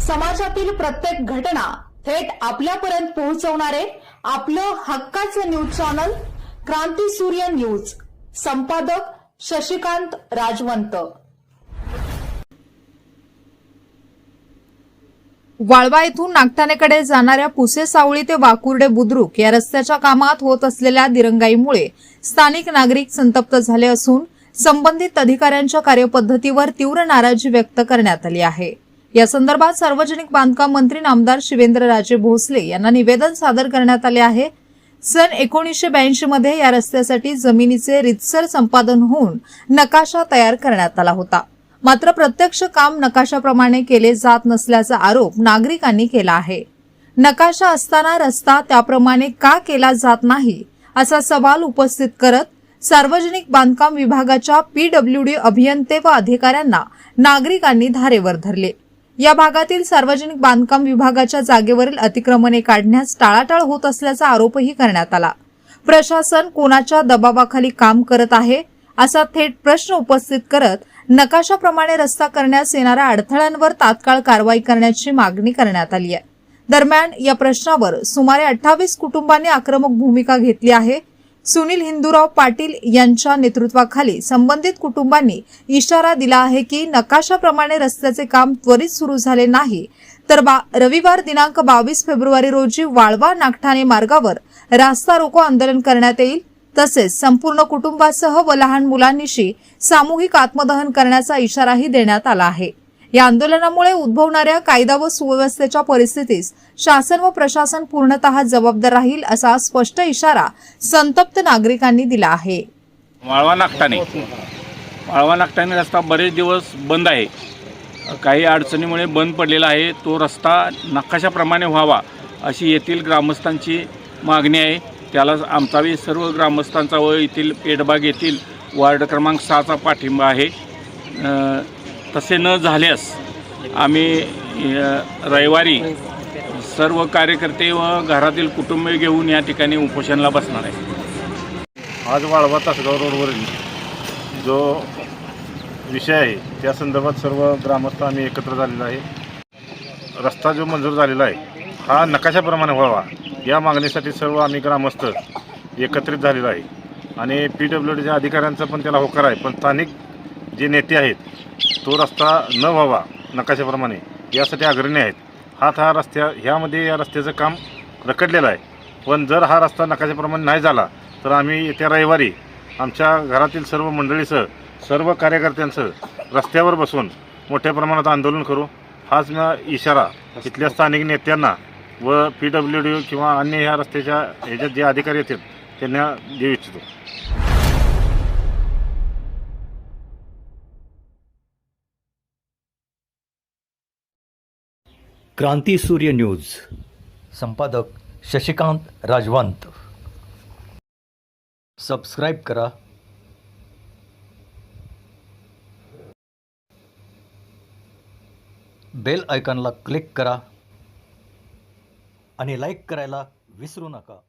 समाजातील प्रत्येक घटना थेट आपल्यापर्यंत पोहोचवणारे आपलं हक्काचं न्यूज चॅनल क्रांती सूर्य न्यूज। संपादक शशिकांत राजवंत। वाळवा येथून नागठाणेकडे जाणाऱ्या पुसे सावळी ते वाकुर्डे बुद्रुक या रस्त्याच्या कामात होत असलेल्या दिरंगाईमुळे स्थानिक नागरिक संतप्त झाले असून संबंधित अधिकाऱ्यांच्या कार्यपद्धतीवर तीव्र नाराजी व्यक्त करण्यात आली आहे। या संदर्भात सार्वजनिक बांधकाम मंत्री नामदार शिवेंद्रराजे भोसले यांना निवेदन सादर करण्यात आले आहे। सन 1982 मध्ये या रस्त्यासाठी जमिनीचे रीतसर संपादन होऊन नकाशा तयार करण्यात आला होता। मात्र प्रत्यक्ष काम नकाशाप्रमाणे केले जात नसल्याचा आरोप नागरिकांनी केला आहे। नकाशा असताना रस्ता त्याप्रमाणे का केला जात नाही असा सवाल उपस्थित करत सार्वजनिक बांधकाम विभागाच्या पीडब्ल्यूडी अभियंते व अधिकाऱ्यांना नागरिकांनी धारेवर धरले। या भागातील सार्वजनिक बांधकाम विभागाच्या जागेवरील अतिक्रमणे काढण्यास टाळाटाळ होत असल्याचा आरोपही करण्यात आला। प्रशासन कोणाच्या दबावाखाली काम करत आहे असा थेट प्रश्न उपस्थित करत नकाशाप्रमाणे रस्ता करण्यास येणाऱ्या अडथळ्यांवर तात्काळ कारवाई करण्याची मागणी करण्यात आली आहे। दरम्यान या प्रश्नावर सुमारे 28 कुटुंबांनी आक्रमक भूमिका घेतली आहे। सुनील हिंदूराव पाटील यांच्या नेतृत्वाखाली संबंधित कुटुंबांनी इशारा दिला आहे की नकाशाप्रमाणे रस्त्याचे काम त्वरित सुरू झाले नाही तर रविवार दिनांक 22 फेब्रुवारी रोजी वाळवा नागठाणे मार्गावर रास्ता रोको आंदोलन करण्यात येईल। तसेच संपूर्ण कुटुंबासह व लहान मुलांनीशी सामूहिक आत्मदहन करण्याचा इशाराही देण्यात आला आहे। या आंदोलनामुळे उद्भवणाऱ्या कायदा व सुव्यवस्थेच्या परिस्थितीस शासन व प्रशासन पूर्णतः जबाबदार राहील असा स्पष्ट इशारा संतप्त नागरिकांनी दिला आहे। वाळवा नागठाणे रस्ता बरेच दिवस बंद आहे। काही अडचणीमुळे बंद पडलेला आहे। तो रस्ता नकाशाप्रमाणे व्हावा अशी येथील ग्रामस्थांची मागणी आहे। त्याला आमचाही सर्व ग्रामस्थांचा व येथील पेडबाग येथील वार्ड क्रमांक 6चा पाठिंबा आहे। तसे न झाल्यास आम्ही रविवारी सर्व कार्यकर्ते व घरातील कुटुंबीय घेऊन या ठिकाणी उपोषणाला बसणार आहे। आज वाळवा तासगाव रोडवरील जो विषय आहे त्या संदर्भात सर्व ग्रामस्थ आम्ही एकत्र झालेलो आहे। रस्ता जो मंजूर झालेला आहे हा नकाशाप्रमाणे व्हावा या मागणीसाठी सर्व आम्ही ग्रामस्थ एकत्रित झालेलो आहे आणि पीडब्ल्यूडीच्या अधिकाऱ्यांचा पण त्याला होकार आहे। पण स्थानिक जे नेते आहेत तो रस्ता न व्हावा नकाशाप्रमाणे यासाठी अग्रणी आहेत। ह्यामध्ये या रस्त्याचं काम रखडलेलं आहे। पण जर हा रस्ता नकाशाप्रमाणे नाही झाला तर आम्ही येत्या रविवारी आमच्या घरातील सर्व मंडळीसह सर्व कार्यकर्त्यांसह रस्त्यावर बसून मोठ्या प्रमाणात आंदोलन करू। हाच इशारा इथल्या स्थानिक नेत्यांना व पीडब्ल्यूडी किंवा अन्य ह्या रस्त्याच्या ह्याच्यात जे अधिकारी आहेत त्यांना देऊ इच्छितो। क्रांती सूर्य न्यूज। संपादक शशिकांत राजवंत। सबस्क्राइब करा, बेल आयकॉनला क्लिक करा आणि लाईक करायला विसरू नका।